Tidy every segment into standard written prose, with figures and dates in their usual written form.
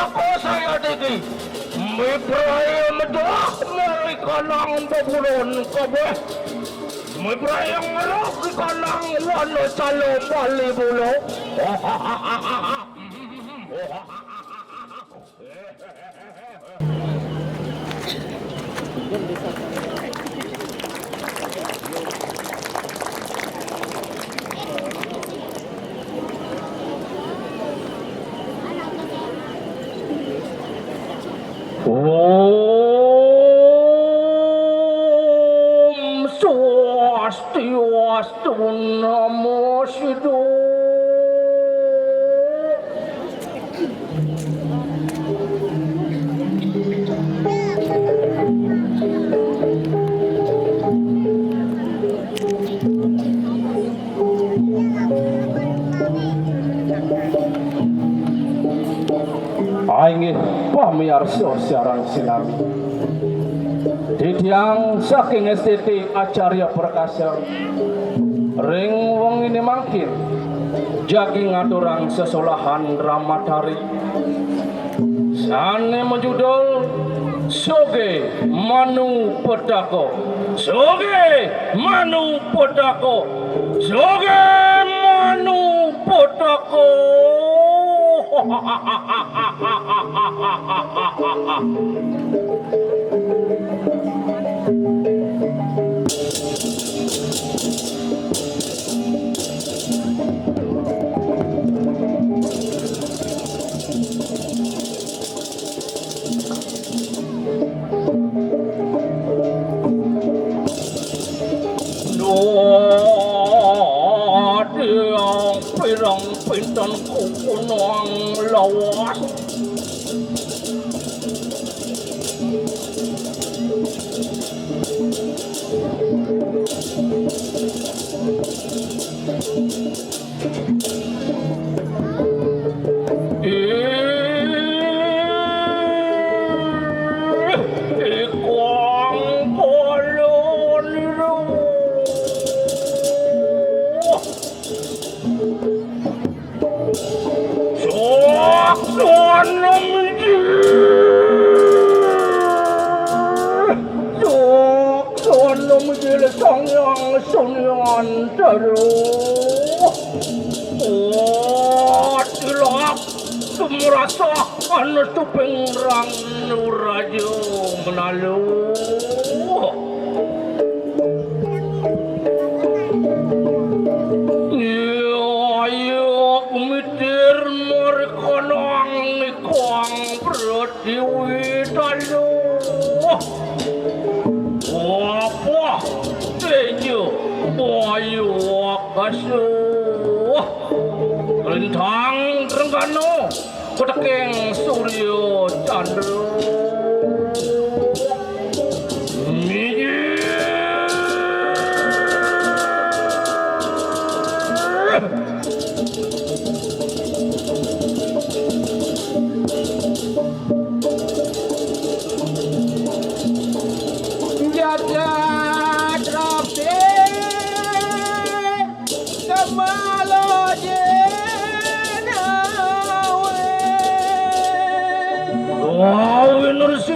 Ako saya digi. May prayang madak may kanang babulon ka ba? May prayang malak kanang walo salo palibulo. Om Swastiastu Namo Siddhaya. Aingih pamirsa siaran sinami Didiang saking STT Acarya Perkasa ring wong ini mangkin jagi ngaturang sesolahan Ramadhari sane menjudul Soge Manu Pedako. Soge Manu Pedako. Soge Manu Pedako. Pirang pinten kukunang lawas Sunyan terus tilak merasa anu tuping rang nurajo menalu ayo kumitir mereka nang ikuang berdiwi talu apa tejo boyo kasuh rentang renggano kutekeng suryo candro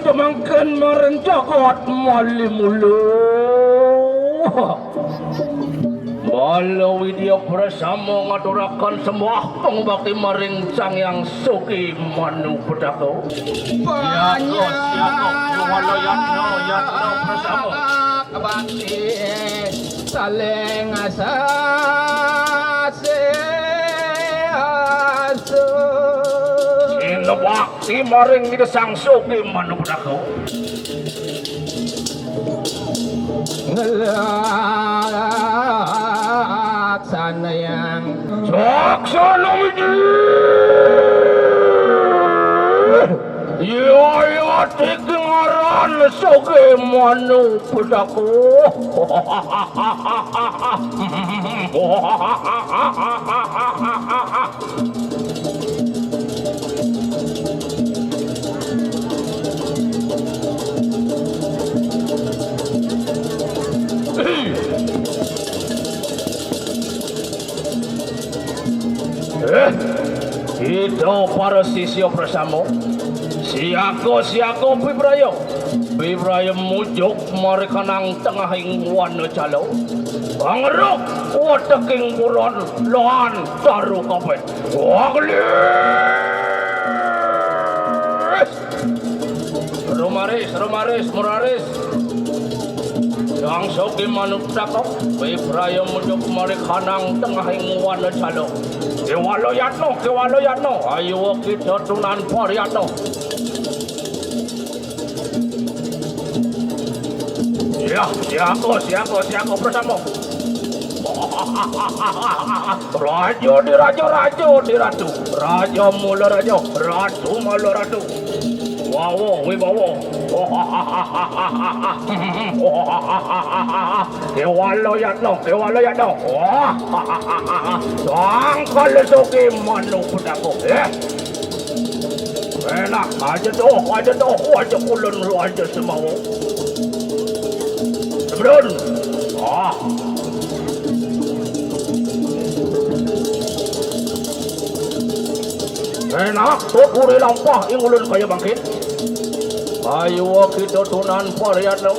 Mangken merencakat malimulu Walau dia bersama ngaturakan sembah pengbakti maring sang yang suki Manu Pedako. Banyak yatno bersama bakti saling asase bakti maring ida sang suki Manu Pedako. Sana yang Saksana wiji ya tikengaran suki Manu Pedako. Itu para sisyo bersama Siaga Pibrayo. Pibrayo mujuk mereka nang tengahing wana calo. Pangeruk wataking buron loan taru kapet. Waglis. Romaris, Muraris. Yang soki manuk takok. Pibrayo mujuk mereka nang tengahing wana calo. Kewalo yatno. Ayo kita tunan por yatno. Ya, siago bersama. Rajo di ratu. Rajo mula rajo, ratu mula ratu. Wow, wibawo. Kewalo yatno. Tangkal soki manu pedako. Enak aja doh, aja kulun aja semau. Sebelum enak tuh puri lampah yang ulun kaya bangkit. Ayo kita tunan parian lo.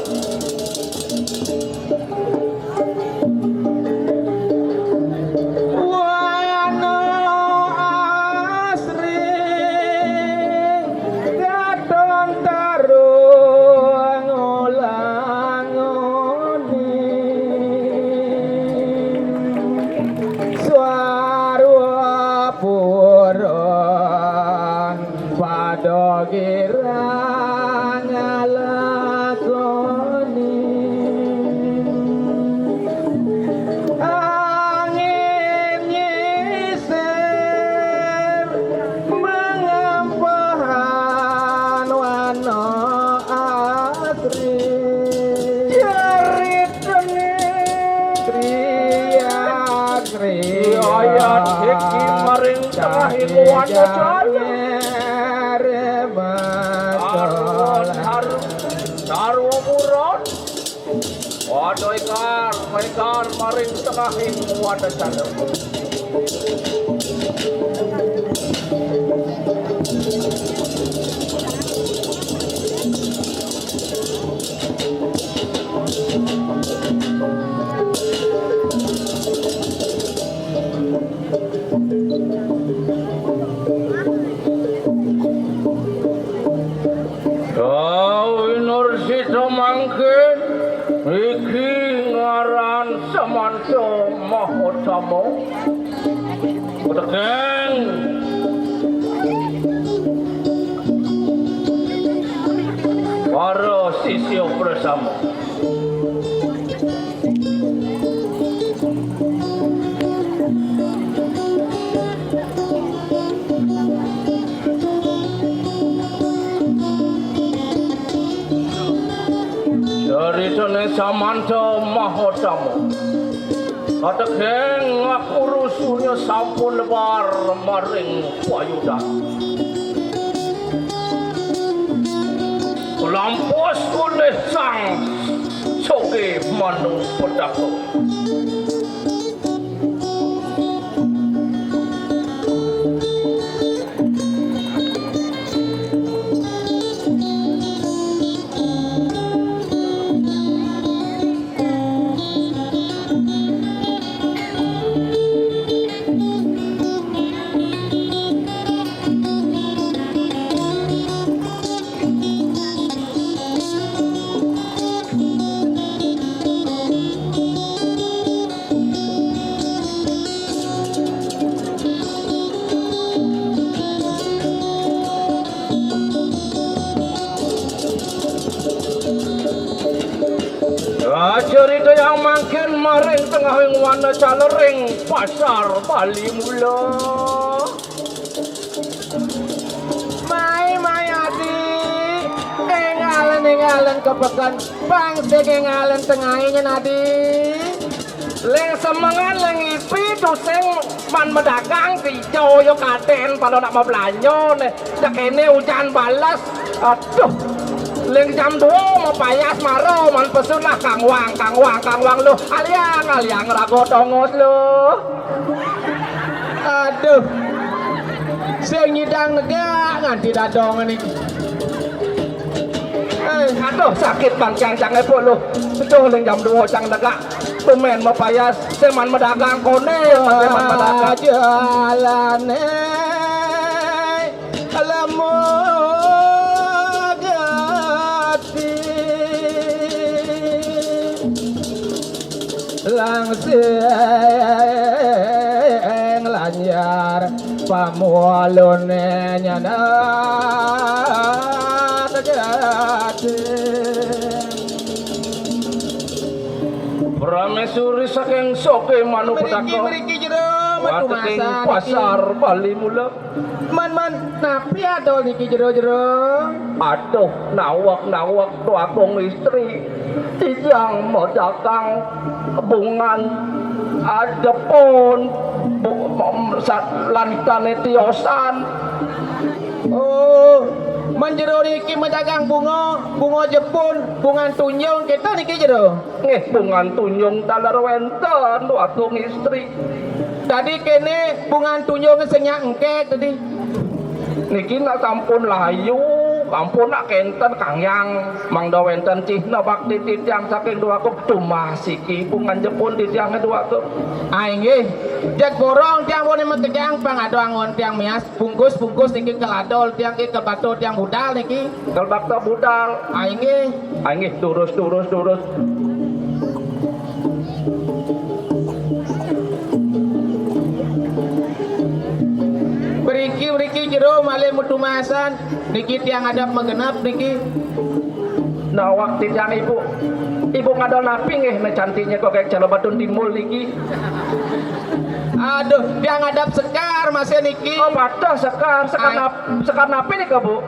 Maikar maring tengahing wadah calo. Kau inursito mangkin iki ngaran samanto mahotamo utekeng para sisyo bersama ceritane samanto mahotamo katekeng aku rusuhnya sampun lebar maring payudan lampus oleh sang soge manu pedako. Cerita yang makin maring tengah wana calering pasar Bali mula. Mai adi engalen kepekan bang engalen tengahnya nadi. Leng semangat leng ipi doseng man medagang hijau yo katen pada nak mau belanja nih. Dak ini hujan balas. Aduh. Leng jam 2 mau payas maro man pesun lah kang wang lu aliang rago tongos lu. Aduh sing nyidang negak nganti dadong ini Aduh sakit bang cang po lo. Betul yang jam 2 cang daga. Tumen mapayas seman madagang kone seman madagang jalan alamu gati langsing lanyar pamualone nyana terjadi Pramesuri saking soke manu pedako mriki jero wateking pasar Bali mula man napi adol niki jero aduh nawak tu akong istri tijang modakang bungan ada pun lantane tiosan oh manjero niki mendagang bunga Jepun bunga tunjung kita niki jero bungan tunyong dalar wenten tu akong istri tadi kene bunga tunjung senyak engke tadi niki nak sampun layu ampun nak kenten kangyang mangda wenten cihna bakti titiang saking dua kup cuma siki bungan Jepun titiang dua kup inggih jak borong tiang wone makejang pangado angon tiang mias bungkus niki keladol tiang ki kebato tiang budal niki kelbakta budal inggih turus Beriki jero male mutumasan niki tiang adap mengenap niki nah waktu yang ibu ngadol napi nggih na cantiknya kok kayak calabatun timul niki aduh tiang adap sekar masih niki oh patah sekar napi nih Bu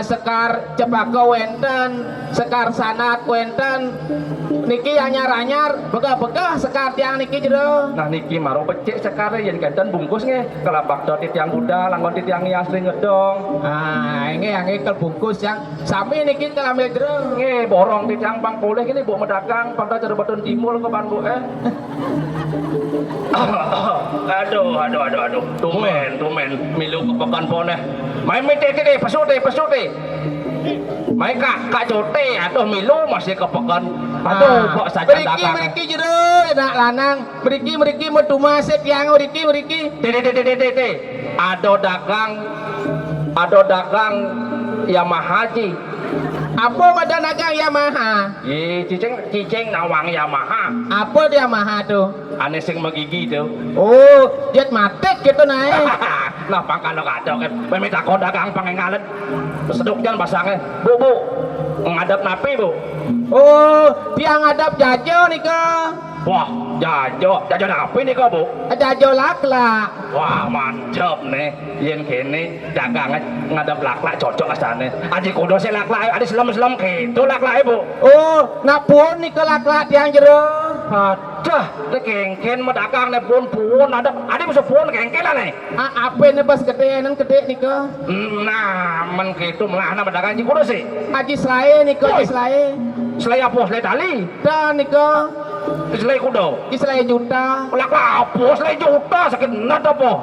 sekar cepaka wenten sekar sanat wenten niki anyar begah sekar tiang niki jero nah niki maro becik sekar yen kenten bungkus nggih kelabak dot tiang budal langgon tiang asli ngedong ini kelbungkus yang sami niki kelambil jero nggih borong tiang pang boleh gini Bu medagang pada Cirebon Timur ke ban Bu aduh tumen milu kepekan pone main mete pesute main kak cote aduh milu masih kepekan aduh kok saja dagang beriki jero enak lanang beriki metumasek yang beriki tete ado dagang Yamaha Ji apa pada dagang Yamaha cicing nawang Yamaha apa Yamaha tuh aneh sing megigi tuh oh jet matek gitu naik nah pangkal kadok peminta kau dagang pangengalet seduk jan pasangnya bu ngadap napi Bu oh dia ngadap jajo nih ke wah jajo napi nih kau Bu jajo lakla wah mantap nih yang kini dagang ngadap lakla cocok asane aji kudo si lakla ada selam gitu lakla Bu oh napun nih ke lakla tiang jero aduh ini kengken medagang nih pun ada bisa pun kengken lah nih apa ini pas gede nih ke nah men gitu melahna medagang aji kudo sih aji selai nih ke selai apa selai tali dan nih ke selai kudo selai juta lakla apa selai juta sekenat apa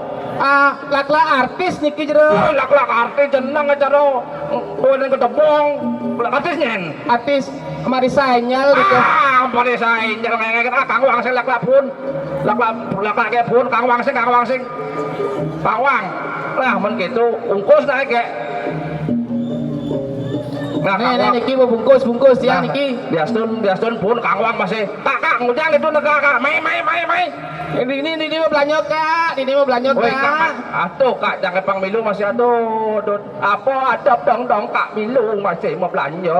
lakla artis nih ke jero lakla artis jenang acara boleh ketebong artis nyen artis Marisa Enyal gitu Marisa Enyal ngengeng Kang Wang sing lakla pun lakla ke pun Kang Wang sing Kang Wang lah men gitu ungkus naik kayak nah niki mau bungkus ya niki biasun pun Kang Wang masih kak ngundang itu negara mai ini mau belanja kak atuh kak jangan pang milu masih atuh apa ada dong kak milu masih mau belanja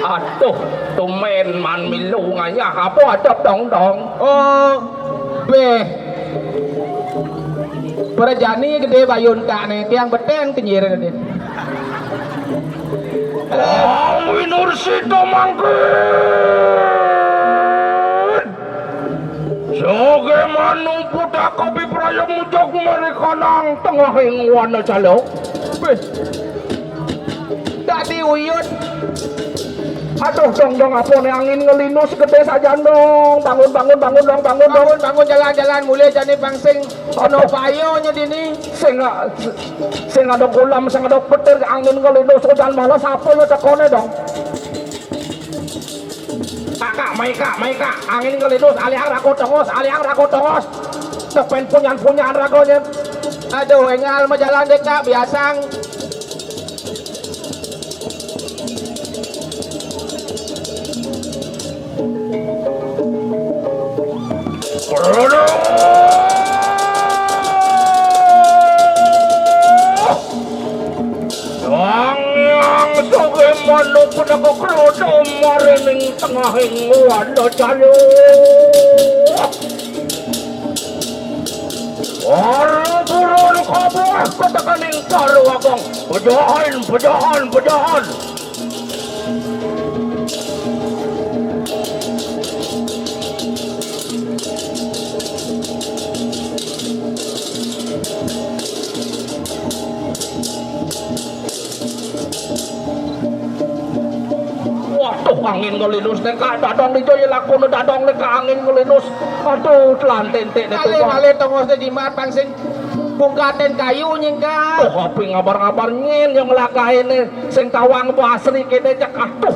atuh tumen man milu ngaya apa ada dong oh Perjani gede bayun kak nih tiang beten kenyir gede Winursito mangkin Soge manung puta kopi prayam mujok mereka nang tengah wana calo tadi uyut Aduh dong apa nih angin ngelinus gede saja dong. Bangun Bangun jalan-jalan mulai jani pangsing ono payonya dini. Sing ada gulam sing ada petir angin ngelinus hujan malas apa ya tekone dong. Kakak, Maika, angin ngelinus aliang raku tongos. Tepen punyan ragonya. Aduh engal mah jalan dek Kak biasang. Yang soge manuk pada krodo marining tengahing wanda jalu. Orang burun kabur ketekaning taru agong. Pedahan. Waduh angin ngelinus nek dadong dijoy lakon dadong nek angin ngelinus. Aduh telan tentek nek. Ale tongos teh jimat pangsing bungkaten kayu nyen Kak. Oh api ngabar-ngabar nyen yang ngelakain sing tawang po asri kene cek aduh.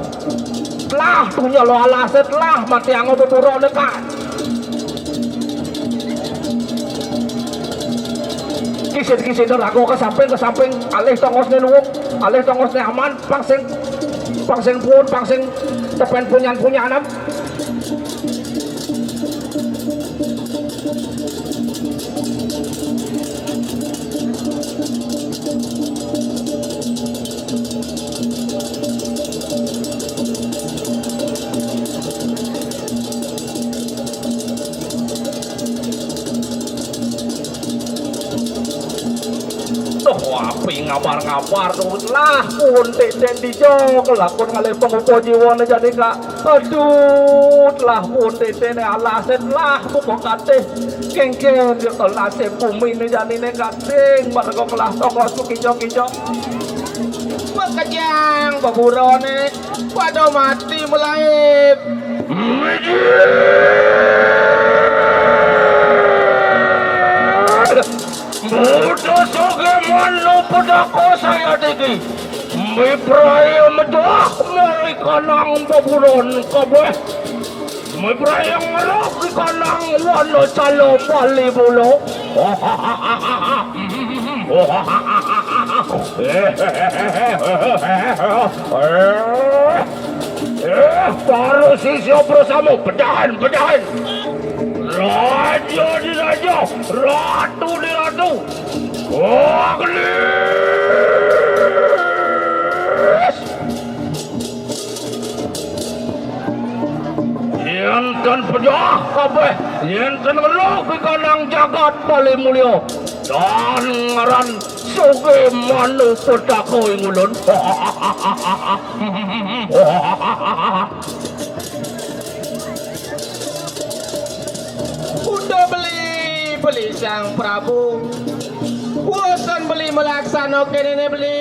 Lah tunya lo alaset lah mati anggo beburo nek Kak. Kisit aku ke samping alih tongos nuwuk alih tongos aman pangsing tepen punyan-punyanan. Api ngabar-ngabar lah pun den dijok lakon ngalih pengupo jiwa jadi Kak. Aduh lah pun den alaset lah pokok kate kengken yo alaset bumi ne jadi ne kating margo kelah tongos kijok-kijok. Makajang baburone pada mati mulai. Muda soge manu pada ko saya digi. Ibrahim dah mari kanang baburon kabeh. Ibrahim ngelok di kanang wano calo bali bulo. Baru sisyo bersama pedahan. Raja di raja, ratu di ratu. Aglis. Yenten pejah kabeh, yenten ngelok di kanang jagat paling mulia. Dan ngaran soge manu pedako ingulun. Udah beli sang Prabu. Bosan beli melaksano kene beli.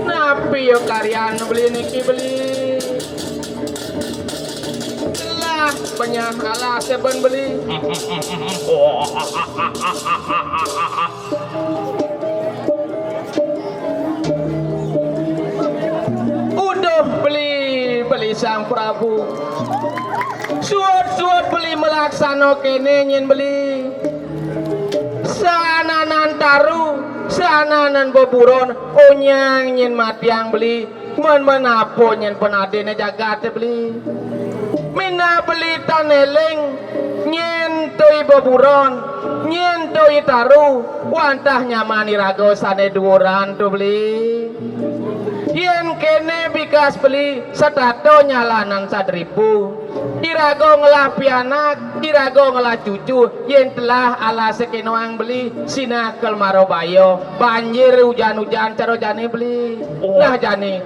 Napi yo karyan beli niki beli. Lah banyak kalah seben beli. Udah beli sang Prabu. Suat beli melaksano kene nyen beli. Sananan taru, sananan boburon, onyang nyen matiang beli. Men-menapo nyen penadene jagat beli. Mina beli taneleng, nyen toi boburon, nyen toi taru, wantah nyamani rago sane duoran tu beli. Yen kene bikas beli setato nyalanan sadribu. Dirago ngelah pianak, dirago ngelah cucu, yen telah ala sekenoang beli sinakel marobayo, banjir hujan-hujan caro jani beli. Nah jani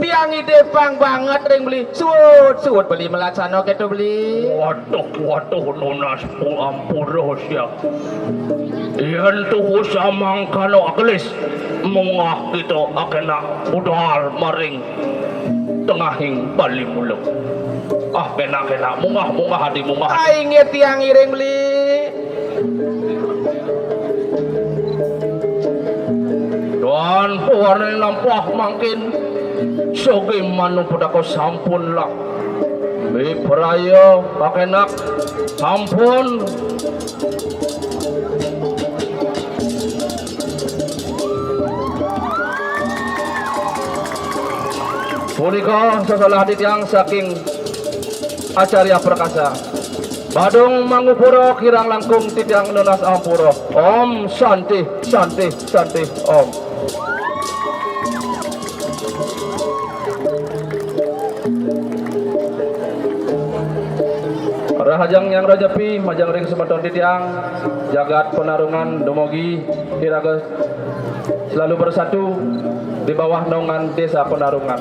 tiang ide pang banget ring beli suut beli melaksano gitu beli. Waduh nonas ampura siya. Iyan tuh samang kano aklis mungah gitu akena udal maring tengahing balimulog. Kena mungah hadi mungah. Aing tiang iring beli. Dan warna lampah makin sogi manu pada ko sampun lah. Bipraya kakenak sampun. Punika sasalah yang saking Acarya Prakasa. Badung mangupuro kirang langkung tidang nunas ampuro. Om Santi Om. Rahajang yang rajapi majang ring semeton titiang jagat penarungan dumogi iraga selalu bersatu di bawah naungan desa penarungan.